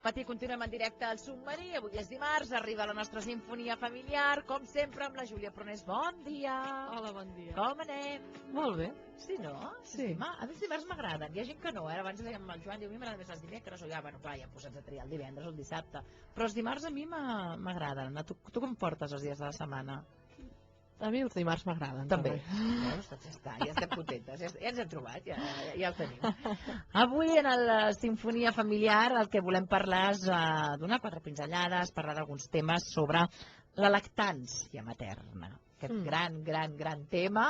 Matí, continuem en directe al Submarí. Avui és dimarts, arriba la nostra sinfonia familiar, com sempre, amb la Júlia Prunés. Bon dia! Hola, bon dia. Com anem? Molt bé. Sí, no? Sí. A mi els dimarts m'agraden. Hi ha gent que no, Abans dèiem amb el Joan, diu, a mi m'agraden més els dimecres, o ja, bueno, clar, ja em posats a triar el divendres o el dissabte. Però els dimarts a mi m'agraden. Tu com portes els dies de la setmana? A mi els dimarts m'agraden. També. Veus? Doncs ja està, ja estem contentes. Ja ens hem trobat, ja el tenim. Avui en la sinfonia familiar el que volem parlar és donar 4 pinzellades, parlar d'alguns temes sobre la lactància materna. Aquest gran tema,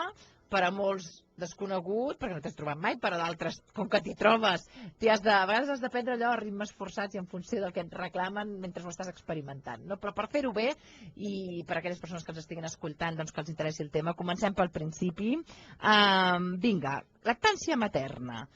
per a molts desconegut, perquè no t'has trobat mai, per a d'altres, com que t'hi trobes, a vegades has de prendre allò a ritmes forçats i en funció del que et reclamen mentre ho estàs experimentant. No? Però per fer-ho bé, i per a aquelles persones que ens estiguin escoltant, doncs que els interessi el tema, comencem pel principi. Vinga, lactància materna.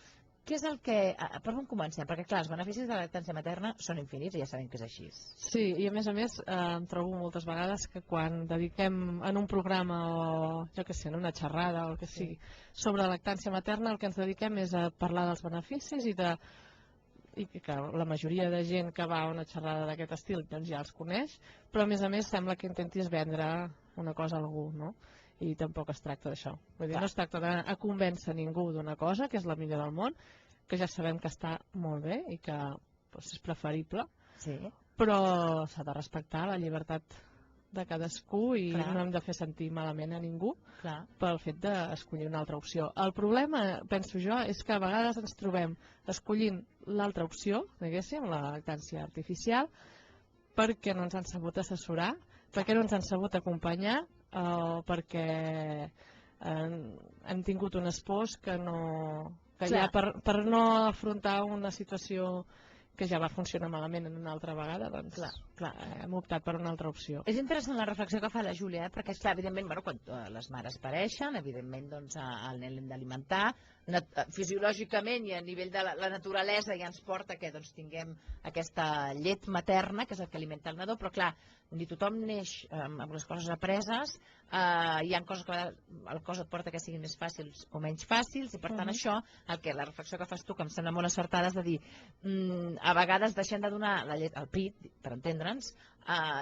Què és el que... Per on comencem? Perquè, clar, els beneficis de la lactància materna són infinits i ja sabem que és així. Sí, i a més em trobo moltes vegades que quan dediquem en un programa o, jo què sé, en una xerrada o el que sigui, sobre la lactància materna, el que ens dediquem és a parlar dels beneficis i que la majoria de gent que va a una xerrada d'aquest estil doncs ja els coneix, però a més sembla que intentis vendre una cosa a algú, no? I tampoc es tracta d'això. Vull dir, no es tracta de convèncer ningú d'una cosa, que és la millor del món, que ja sabem que està molt bé i que és preferible, però s'ha de respectar la llibertat de cadascú i no hem de fer sentir malament a ningú pel fet d'escollir una altra opció. El problema, penso jo, és que a vegades ens trobem escollint l'altra opció, diguéssim, la lactància artificial, perquè no ens han sabut assessorar, perquè no ens han sabut acompanyar, o perquè hem tingut un espòs que ja per no afrontar una situació que ja va funcionar malament en una altra vegada, doncs hem optat per una altra opció. És interessant la reflexió que fa la Júlia, perquè, esclar, evidentment, quan les mares pareixen, evidentment, doncs, el nen l'hem d'alimentar, fisiològicament i a nivell de la naturalesa ja ens porta que tinguem aquesta llet materna, que és el que alimenta el nadó, però, clar, ni tothom neix amb les coses apreses, hi ha coses que el cos et porta que siguin més fàcils o menys fàcils, i per tant això, la reflexió que fas tu, que em sembla molt encertada, és de dir, a vegades deixem de donar la llet al pit, per entendre'ns,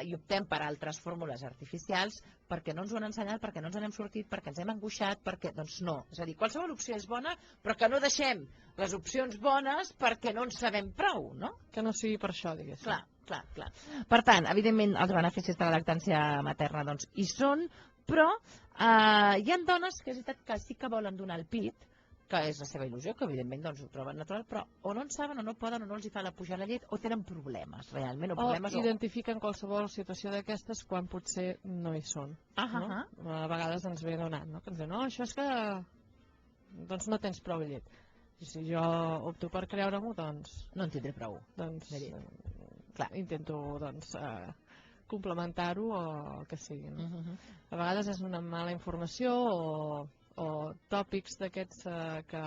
i optem per altres fórmules artificials perquè no ens ho han ensenyat, perquè no ens n'hem sortit, perquè ens hem angoixat, perquè, doncs no. És a dir, qualsevol opció és bona, però que no deixem les opcions bones perquè no en sabem prou, no? Que no sigui per això, diguéssim. Clar. Per tant, evidentment, els beneficis de la lactància materna doncs hi són, però hi ha dones que és veritat que sí que volen donar el pit, que és la seva il·lusió, que evidentment doncs, ho troben natural, però o no en saben o no poden o no els hi fa la pujar la llet o tenen problemes, realment. O identifiquen qualsevol situació d'aquestes quan potser no hi són. A vegades ens ve donant, que ens diuen, no, això és que no tens prou llet. I si jo opto per creure-m'ho, doncs... No en tindré prou. Doncs intento complementar-ho o el que sigui. A vegades és una mala informació o tòpics d'aquests que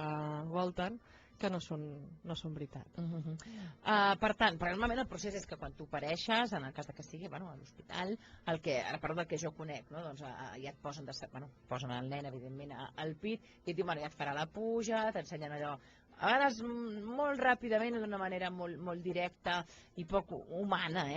volten que no són veritat. Per tant, normalment el procés és que quan tu pareixes, en el cas que sigui a l'hospital, a part del que jo conec, ja et posen el nen, evidentment, al pit i et diuen, ja et farà la puja, t'ensenyen allò, a vegades molt ràpidament, d'una manera molt directa i poc humana,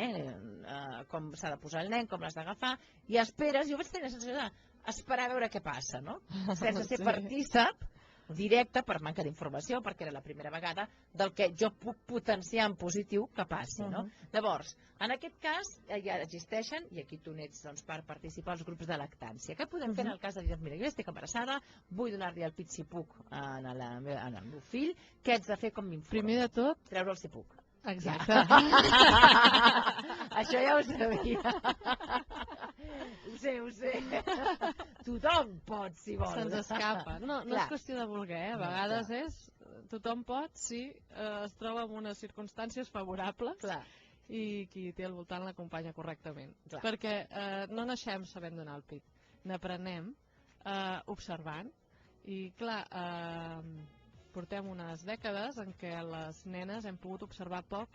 com s'ha de posar el nen, com l'has d'agafar, i esperes, jo vaig tenir la sensació d'esperar a veure què passa, no? Sense ser partícip directe per manca d'informació, perquè era la primera vegada del que jo puc potenciar en positiu que passi, no? Llavors, en aquest cas ja existeixen, i aquí tu n'ets per participar als grups de lactància. Què podem fer en el cas de dir, mira, jo estic embarassada, vull donar-li el pit si puc al meu fill, què haig de fer, com m'informo? Primer de tot, treure'l si puc. Exacte. Això ja ho sabia. Ho sé. Tothom pot, si vol. Se'ns escapa. No és qüestió de voler, a vegades és tothom pot si es troba en unes circumstàncies favorables i qui té al voltant l'acompanya correctament. Perquè no naixem sabent donar el pit, n'aprenem observant i clar, portem unes dècades en què les nenes hem pogut observar poc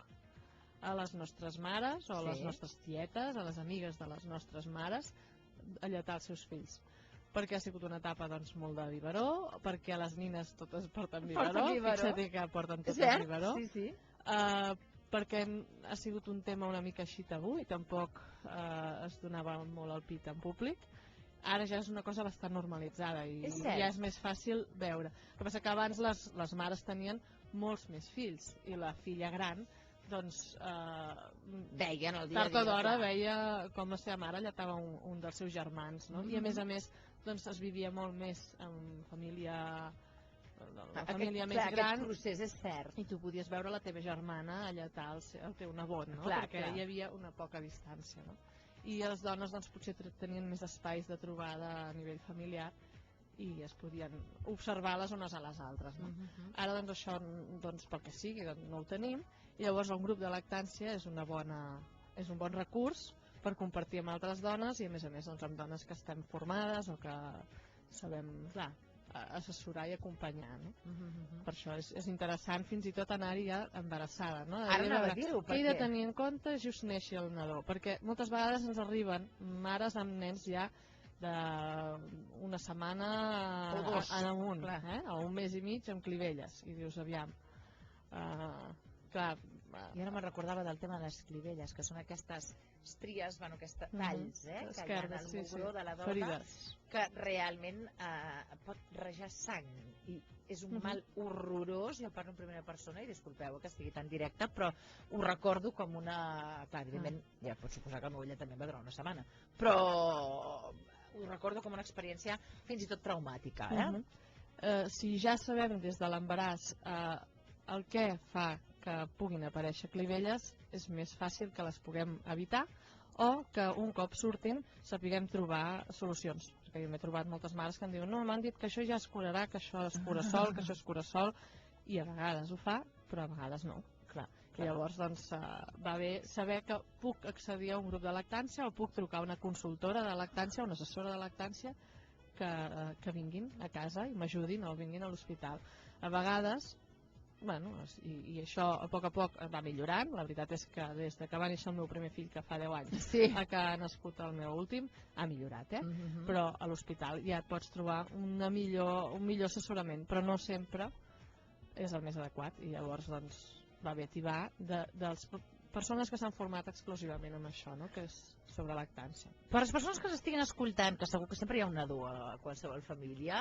a les nostres mares o a les nostres tietes, a les amigues de les nostres mares, alletar els seus fills. Perquè ha sigut una etapa molt de biberó, perquè les nines totes porten biberó, fixa't que porten totes biberó, perquè ha sigut un tema una mica així tabú i tampoc es donava molt al pit en públic. Ara ja és una cosa bastant normalitzada i ja és més fàcil veure. El que passa que abans les mares tenien molts més fills i la filla gran doncs veien el dia a dia, tard o d'hora veia com la seva mare lletava un dels seus germans, no? I a més doncs es vivia molt més en família més gran. Aquest procés és cert. I tu podies veure la teva germana alletar el teu nebot, no? Perquè hi havia una poca distància, no? I les dones doncs potser tenien més espais de trobada a nivell familiar i es podien observar les unes a les altres, no? Ara doncs això, pel que sigui, no ho tenim, i llavors un grup de lactància és un bon recurs per compartir amb altres dones i a més doncs, amb dones que estem formades o que sabem assessorar i acompanyar, no? Per això és interessant fins i tot anar-hi ja embarassada, no? Ara anava a dir-ho, què he de tenir en compte just néixer el nadó, perquè moltes vegades ens arriben mares amb nens ja d'una setmana en amunt, o un mes i mig amb clivelles, i dius, aviam, clar. Jo no me'n recordava del tema de les clivelles, que són aquestes estries, aquests talls que hi ha en el mugró de la dona, que realment pot rejar sang i és un mal horrorós. Jo parlo en primera persona i disculpeu que estigui tan directa, però ho recordo com una... Clar, evidentment, ja pot suposar que el meu ella també va durar una setmana, però ho recordo com una experiència fins i tot traumàtica. Si ja sabem des de l'embaràs el que fa que puguin aparèixer clivelles, és més fàcil que les puguem evitar o que un cop surtin sapiguem trobar solucions. Perquè jo m'he trobat moltes mares que em diuen no, m'han dit que això ja es curarà, que això es cura sol, que això es cura sol, i a vegades ho fa, però a vegades no. I llavors doncs va bé saber que puc accedir a un grup de lactància o puc trucar a una consultora de lactància, una assessora de lactància que vinguin a casa i m'ajudin o vinguin a l'hospital. A vegades i això a poc va millorant. La veritat és que des que va néixer el meu primer fill, que fa 10 anys, a que ha nascut el meu últim, ha millorat, però a l'hospital ja et pots trobar un millor assessorament, però no sempre és el més adequat, i llavors doncs va bé tibar de les persones que s'han format exclusivament amb això, que és sobre lactància. Per les persones que s'estiguin escoltant, que segur que sempre hi ha un nadó a qualsevol família,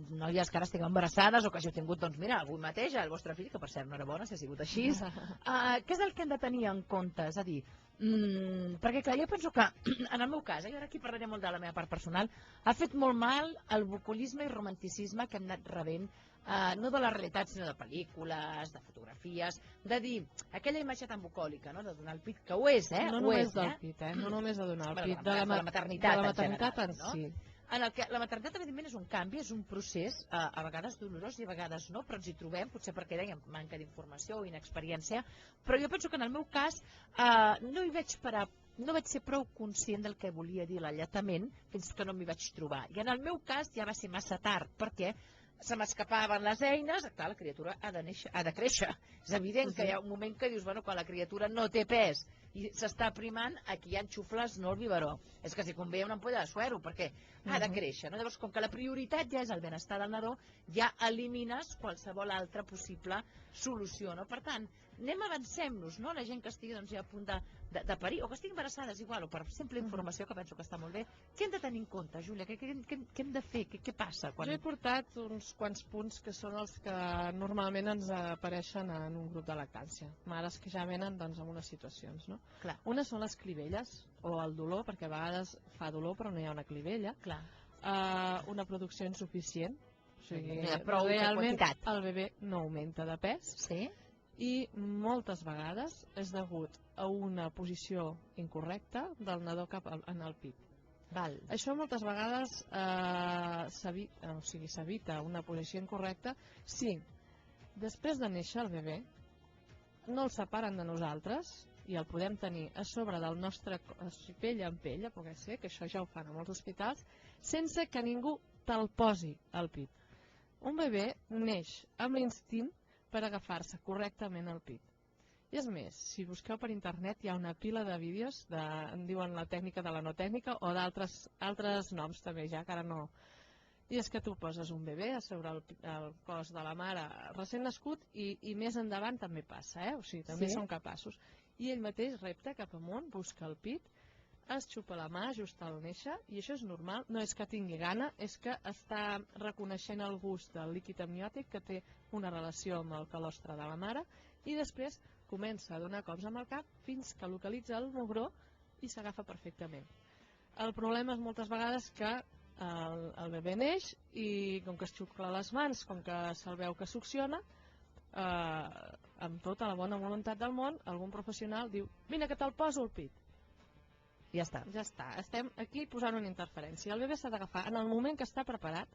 noies que ara estiguin embarassades o que hagi tingut, doncs mira, avui mateix el vostre fill, que per cert no era bona si ha sigut així, què és el que hem de tenir en compte? És a dir, perquè clar, jo penso que en el meu cas, jo ara aquí parlaré molt de la meva part personal, ha fet molt mal el bucolisme i romanticisme que hem anat rebent, no de la realitat sinó de pel·lícules, de fotografies, de dir aquella imatge tan bucòlica, de donar el pit, que ho és, no només del pit, no només de donar el pit, de la maternitat en si. En el que la maternitat evidentment és un canvi, és un procés a vegades dolorós i a vegades no, però ens hi trobem, potser perquè dèiem manca d'informació o inexperiència, però jo penso que en el meu cas no vaig ser prou conscient del que volia dir l'alletament fins que no m'hi vaig trobar, i en el meu cas ja va ser massa tard, perquè se m'escapaven les eines, clar, la criatura ha de créixer. És evident que hi ha un moment que dius, bueno, quan la criatura no té pes i s'està primant, aquí hi ha xufles, no el biberó. És que si convé una ampolla de suero, perquè ha de créixer. Llavors, com que la prioritat ja és el benestar del nadó, ja elimines qualsevol altra possible solució. Per tant, avancem-nos, la gent que estigui ja a punt de parir, o que estigui embarassada, és igual, o per simple informació, que penso que està molt bé. Què hem de tenir en compte, Júlia? Què hem de fer? Què passa? Jo he portat uns quants punts que són els que normalment ens apareixen en un grup de lactància, mares que ja venen amb unes situacions. Una són les clivelles, o el dolor, perquè a vegades fa dolor però no hi ha una clivella, una producció insuficient, o sigui, realment el bebè no augmenta de pes, i moltes vegades és degut a una posició incorrecta del nadó cap en el pit. Això moltes vegades s'evita una posició incorrecta si després de néixer el bebè no el separen de nosaltres i el podem tenir a sobre del nostre cos, pell en pell, a poder ser, que això ja ho fan a molts hospitals, sense que ningú te'l posi al pit. Un bebè neix amb l'instint per agafar-se correctament al pit. I és més, si busqueu per internet hi ha una pila de vídeos, en diuen la tècnica de la no tècnica, o d'altres noms també, ja que ara no, I és que tu poses un bebè a sobre el cos de la mare recent nascut i més endavant també passa, o sigui, també són capaços. I ell mateix repta cap amunt, busca el pit, es xupa la mà just al néixer, i això és normal, no és que tingui gana, és que està reconeixent el gust del líquid amniòtic que té una relació amb el calostre de la mare, i després comença a donar cops amb el cap fins que localitza el mugró i s'agafa perfectament. El problema és moltes vegades que el bebè neix i com que es xucla les mans, com que se'l veu que succiona, amb tota la bona voluntat del món, algun professional diu: vine que te'l poso al pit. Ja està. Ja està, estem aquí posant una interferència. El bebè s'ha d'agafar en el moment que està preparat.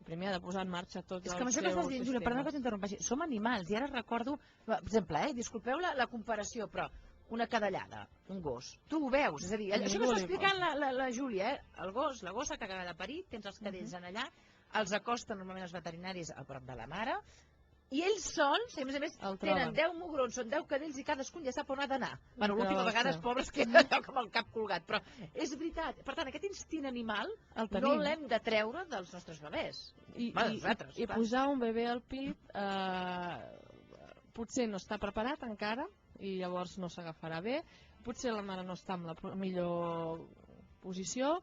Primer ha de posar en marxa tots els seus sistemes. És que amb això que estàs dient, Júlia, perdona que t'interrompeixi, som animals, i ara recordo, per exemple, disculpeu la comparació, però una cadellada, un gos. Tu ho veus, és a dir, això que està explicant la Júlia, el gos, la gossa que acaba de parir, tens els cadells en allà, els acosten normalment els veterinaris a prop de la mare, i ells sols, a més, tenen 10 mugrons, són 10 cadells i cadascun ja sap on ha d'anar. Bueno, l'última vegada, els pobres queden allò com el cap colgat, però és veritat. Per tant, aquest instint animal no l'hem de treure dels nostres bebès. I posar un bebè al pit potser no està preparat encara, i llavors no s'agafarà bé, potser la mare no està en la millor posició,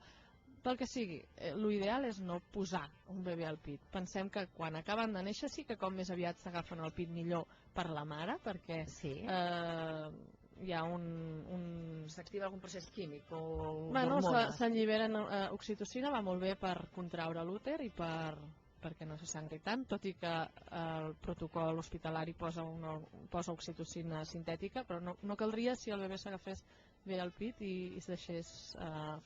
pel que sigui, l'ideal és no posar un bebè al pit. Pensem que quan acaben de néixer sí que com més aviat s'agafen al pit millor per la mare, perquè hi ha s'activa algun procés químic o d'hormones. S'alliberen oxitocina, va molt bé per contraure l'úter i perquè no se sangri tant, tot i que el protocol hospitalari posa oxitocina sintètica, però no caldria si el bebè s'agafés bé al pit i es deixés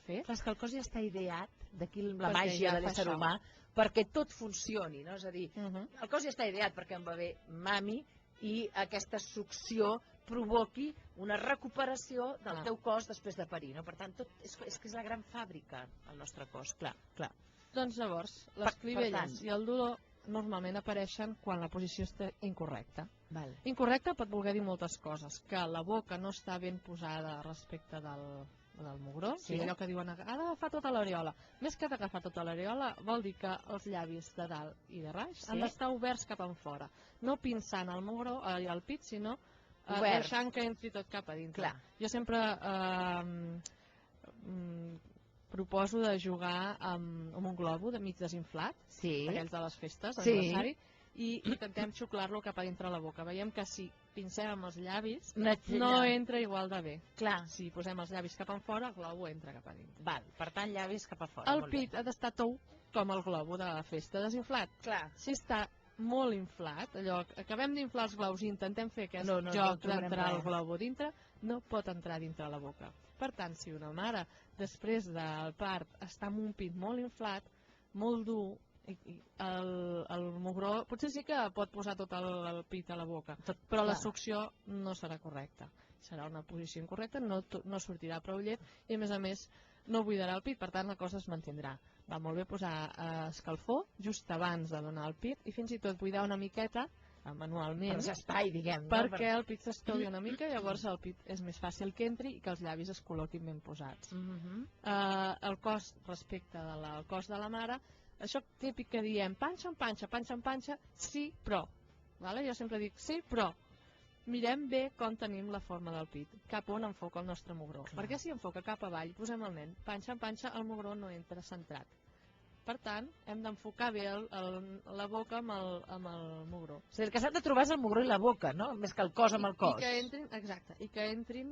fer. Clar, és que el cos ja està ideat, d'aquí la màgia de l'ésser humà, perquè tot funcioni, no? És a dir, el cos ja està ideat perquè un bebè mami i aquesta succió provoqui una recuperació del teu cos després de parir, no? Per tant, és que és la gran fàbrica, el nostre cos, clar. Doncs llavors, les clivelles i el dolor normalment apareixen quan la posició està incorrecta. Incorrecta pot voler dir moltes coses, que la boca no està ben posada respecte del mugró, allò que diuen, ha d'agafar tota l'areola. Més que d'agafar tota l'areola, vol dir que els llavis de dalt i de baix han d'estar oberts cap enfora, no pinçant el mugró al pit, sinó deixant que entri tot cap a dintre. Jo sempre proposo de jugar amb un globo de mig desinflat, d'aquells de les festes d'aniversari, i intentem xuclar-lo cap a dintre la boca. Veiem que si pincem amb els llavis no entra igual de bé. Si posem els llavis cap enfora, el globo entra cap a dintre. Per tant, llavis cap a fora. El pit ha d'estar tou com el globo de la festa desinflat. Si està molt inflat, allò, acabem d'inflar els globus i intentem fer aquest joc d'entrar el globo dintre, no pot entrar dintre la boca. Per tant, si una mare després del part està amb un pit molt inflat, molt dur, el mugró potser sí que pot posar tot el pit a la boca, però la succió no serà correcta. Serà una posició incorrecta, no sortirà prou llet i a més no buidarà el pit, per tant la cosa es mantindrà. Va molt bé posar escalfor just abans de donar el pit i fins i tot buidar una miqueta manualment, perquè el pit s'estovi una mica, llavors el pit és més fàcil que entri i que els llavis es col·loquin ben posats. El cos respecte del cos de la mare, això típic que diem panxa en panxa, panxa en panxa, sí però, jo sempre dic sí però, mirem bé com tenim la forma del pit, cap on enfoca el nostre mugró, perquè si enfoca cap avall, posem el nen panxa en panxa, el mugró no entra centrat. Per tant, hem d'enfocar bé la boca amb el mugró. És a dir, el que s'han de trobar és el mugró i la boca, no? Més que el cos amb el cos. I que entrin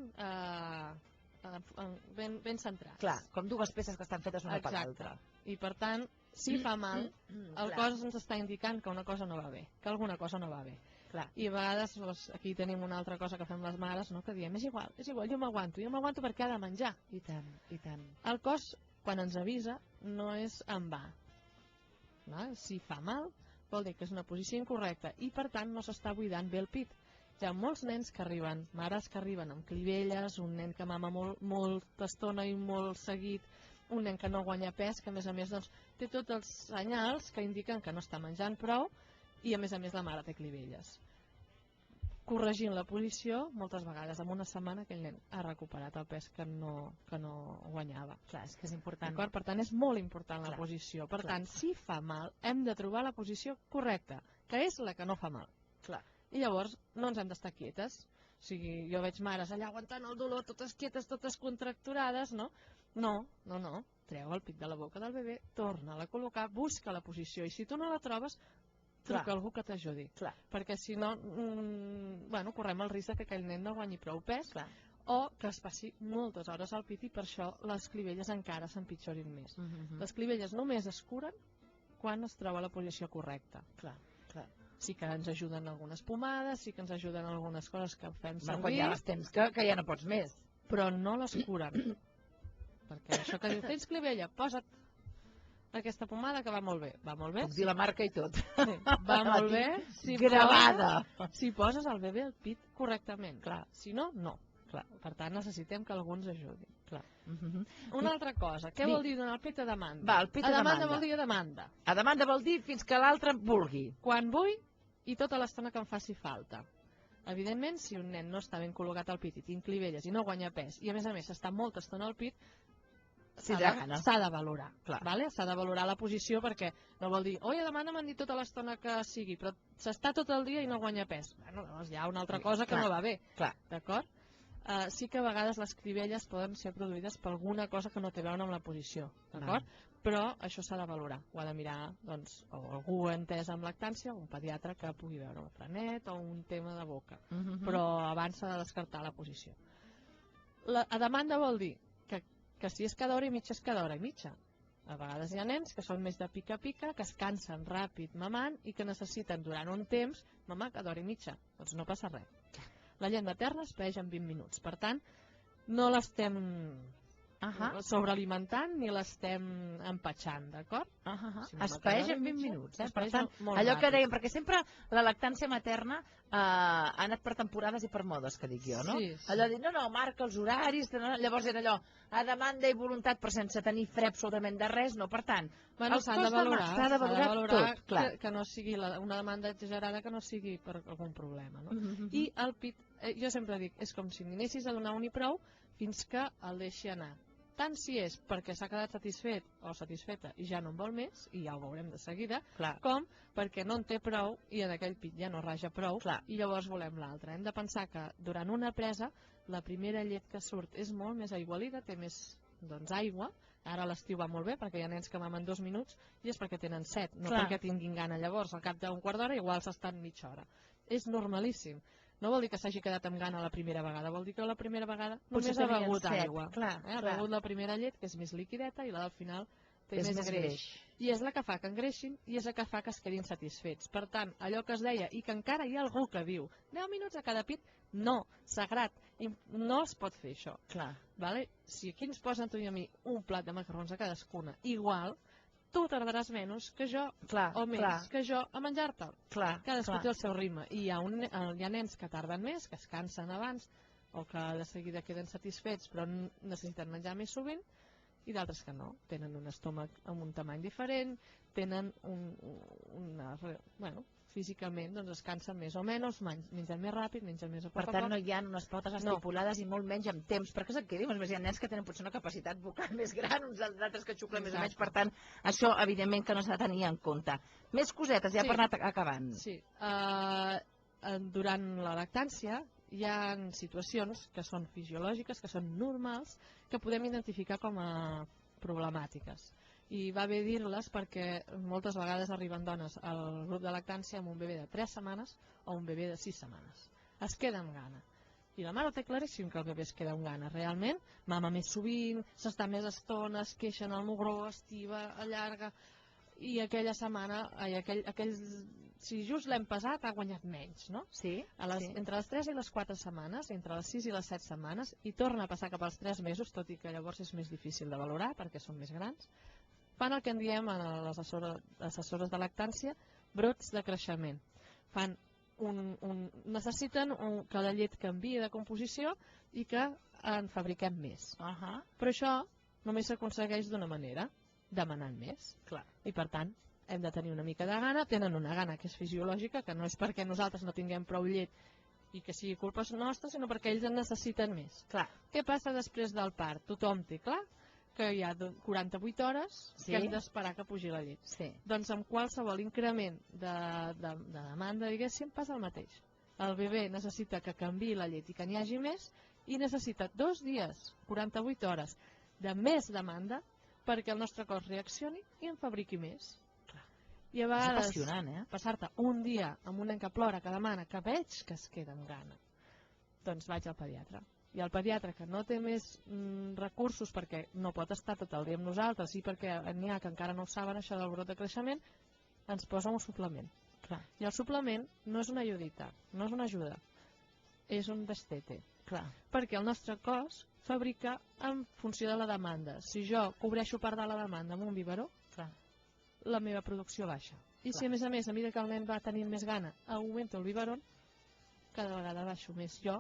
ben centrats. Clar, com dues peces que estan fetes una per l'altra. I per tant, si fa mal, el cos ens està indicant que una cosa no va bé, que alguna cosa no va bé. I a vegades aquí tenim una altra cosa que fem les mares, que diem, és igual, jo m'aguanto perquè ha de menjar. I tant, i tant. El cos, quan ens avisa, no és en va. Si fa mal, vol dir que és una posició incorrecta i per tant no s'està buidant bé el pit. Hi ha molts nens que arriben, mares que arriben amb clivelles, un nen que mama molta estona i molt seguit, un nen que no guanya pes, que a més té tots els senyals que indiquen que no està menjant prou i a més la mare té clivelles. corregint la posició, moltes vegades en una setmana aquell nen ha recuperat el pes que no guanyava. Clar, és que és important. Per tant, és molt important la Clar. posició. Per Clar. tant, si fa mal, hem de trobar la posició correcta, que és la que no fa mal. Clar. I llavors no ens hem d'estar quietes. O sigui, jo veig mares allà aguantant el dolor, totes quietes, totes contracturades, no? No. Treu el pit de la boca del bebè, torna-la a col·locar, busca la posició, i si tu no la trobes, truca algú que t'ajudi. Perquè si no, correm el risc que aquell nen no guanyi prou pes, o que es passi moltes hores al pit, i per això les clivelles encara s'empitjorin més. Les clivelles només es curen quan es troba la posició correcta. Sí que ens ajuden algunes pomades, sí que ens ajuden algunes coses que fem servir. Quan ja les tens, que ja no pots més. Però no les curen. Perquè això que diu, tens clivella, posa't aquesta pomada que va molt bé. Va molt bé. Puc dir la marca i tot. Sí, va molt bé si poses el bebè al pit correctament. Si no, no. Per tant, necessitem que algú ens ajudi. Una altra cosa, què vol dir donar el pit a demanda? A demanda vol dir a demanda. A demanda vol dir fins que l'altre vulgui. Quan vull i tota l'estona que em faci falta. Evidentment, si un nen no està ben col·locat al pit i tinc clivelles i no guanya pes, i a més està molta estona al pit, s'ha de valorar. S'ha de valorar la posició, perquè no vol dir, oi, a demanda m'han dit tota l'estona que sigui, però s'està tot el dia i no guanya pes. Llavors hi ha una altra cosa que no va bé. D'acord? Sí que a vegades les clivelles poden ser produïdes per alguna cosa que no té a veure amb la posició. D'acord? Però això s'ha de valorar. Ho ha de mirar algú entès amb lactància, un pediatre que pugui veure un frenet o un tema de boca. Però abans s'ha de descartar la posició. A demanda vol dir que si és cada hora i mitja, és cada hora i mitja. A vegades hi ha nens que són més de pica-pica, que es cansen ràpid mamant i que necessiten durant un temps mamar cada hora i mitja. Doncs no passa res. La llet materna es peix en 20 minuts. Per tant, no l'estem sobrealimentant ni l'estem empatxant, d'acord? Es peix en 20 minuts. Per tant, allò que dèiem, perquè sempre la lactància materna ha anat per temporades i per modes, que dic jo, no? Allò de dir, no, marca els horaris, llavors era allò, a demanda i voluntat, però sense tenir fre absolutament de res, no? Per tant, s'ha de valorar tot, que no sigui una demanda exagerada, que no sigui per algun problema, no? I el pit, jo sempre dic, és com si n'anessis a donar un i prou fins que el deixi anar. Tant si és perquè s'ha quedat satisfet o satisfeta i ja no en vol més, i ja ho veurem de seguida, com perquè no en té prou i en aquell pit ja no raja prou i llavors volem l'altre. Hem de pensar que durant una presa la primera llet que surt és molt més aigualida, té més aigua. Ara l'estiu va molt bé perquè hi ha nens que mamen 2 minuts i és perquè tenen set, no perquè tinguin gana. Llavors, al cap d'un quart d'hora igual s'estan mitja hora. És normalíssim. No vol dir que s'hagi quedat amb gana la primera vegada, vol dir que la primera vegada només ha begut aigua. Ha begut la primera llet, que és més liquideta, i la del final té més greix. I és la que fa que engreixin i és la que fa que es quedin satisfets. Per tant, allò que es deia, i que encara hi ha algú que diu 10 minuts a cada pit, no, sagrat, no es pot fer això. Si aquí ens posen tu i a mi un plat de macarrons a cadascuna igual, tu tardaràs menys que jo, o més que jo, a menjar-te'l. Cadascú té el seu ritme. I hi ha nens que tarden més, que es cansen abans, o que de seguida queden satisfets, però necessiten menjar més sovint, i d'altres que no. Tenen un estómac amb un tamany diferent, tenen físicament es cansen més o menys, mengen més ràpid, mengen més a poc a poc. Per tant, no hi ha unes pautes estipulades i molt menys amb temps, perquè és el que diuen, hi ha nens que tenen potser una capacitat vocal més gran, uns altres que xuclen més o menys, per tant, això evidentment que no s'ha de tenir en compte. Més cosetes, ja per anar acabant. Sí, durant la lactància hi ha situacions que són fisiològiques, que són normals, que podem identificar com a problemàtiques. I va bé dir-les perquè moltes vegades arriben dones al grup de lactància amb un bebè de 3 setmanes o un bebè de 6 setmanes. Es queda amb gana. I la mare ho té claríssim que el bebè es queda amb gana. Realment, mama més sovint, s'està més estona, es queixen el mugró, estiva, allarga, i aquella setmana, si just l'hem pesat, ha guanyat menys, no? Entre les 3 i les 4 setmanes, entre les 6 i les 7 setmanes, i torna a passar cap als 3 mesos, tot i que llavors és més difícil de valorar perquè són més grans, fan el que en diem a les assessores de lactància brots de creixement. Necessiten que la llet canviï de composició i que en fabriquem més. Però això només s'aconsegueix d'una manera, demanant més. I per tant, hem de tenir una mica de gana. Tenen una gana que és fisiològica, que no és perquè nosaltres no tinguem prou llet i que sigui culpa nostra, sinó perquè ells en necessiten més. Clar. Què passa després del part? Tothom té clar que hi ha 48 hores que hem d'esperar que pugi la llet. Doncs amb qualsevol increment de demanda, diguéssim, passa el mateix. El bebè necessita que canviï la llet i que n'hi hagi més, i necessita 2 dies, 48 hores, de més demanda perquè el nostre cos reaccioni i en fabriqui més. I a vegades, passar-te un dia amb un nen que plora, que demana, que veig que es queda amb gana, doncs vaig al pediatre. I el pediatre, que no té més recursos perquè no pot estar tot el dia amb nosaltres i perquè n'hi ha que encara no ho saben, això del brot de creixement, ens posa un suplement. I el suplement no és una ayudita, no és una ajuda, és un destete. Perquè el nostre cos fabrica en funció de la demanda. Si jo cobreixo part de la demanda amb un biberó, la meva producció baixa. I si a més, a mesura que el nen va tenint més gana, augmento el biberó, cada vegada baixo més jo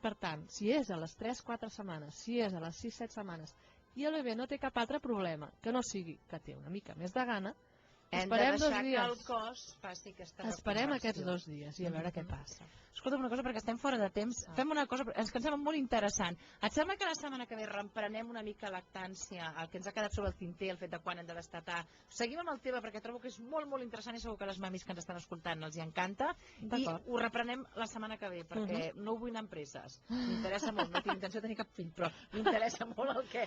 Per tant, si és a les 3-4 setmanes, si és a les 6-7 setmanes, i el bebè no té cap altre problema que no sigui que té una mica més de gana, esperem 2 dies. Que el cos faci aquesta reconversió. Esperem aquests 2 dies i a veure què passa. Escolta'm una cosa, perquè estem fora de temps. Fem una cosa, ens que em sembla molt interessant. Et sembla que la setmana que ve reprenem una mica lactància, el que ens ha quedat sobre el tinter, el fet de quan hem de destatar? Seguim amb el tema, perquè trobo que és molt, molt interessant i segur que les mamis que ens estan escoltant els hi encanta. I ho reprenem la setmana que ve, perquè no ho vull anar amb presses. M'interessa molt, no tinc intenció de tenir cap fill, però m'interessa molt el que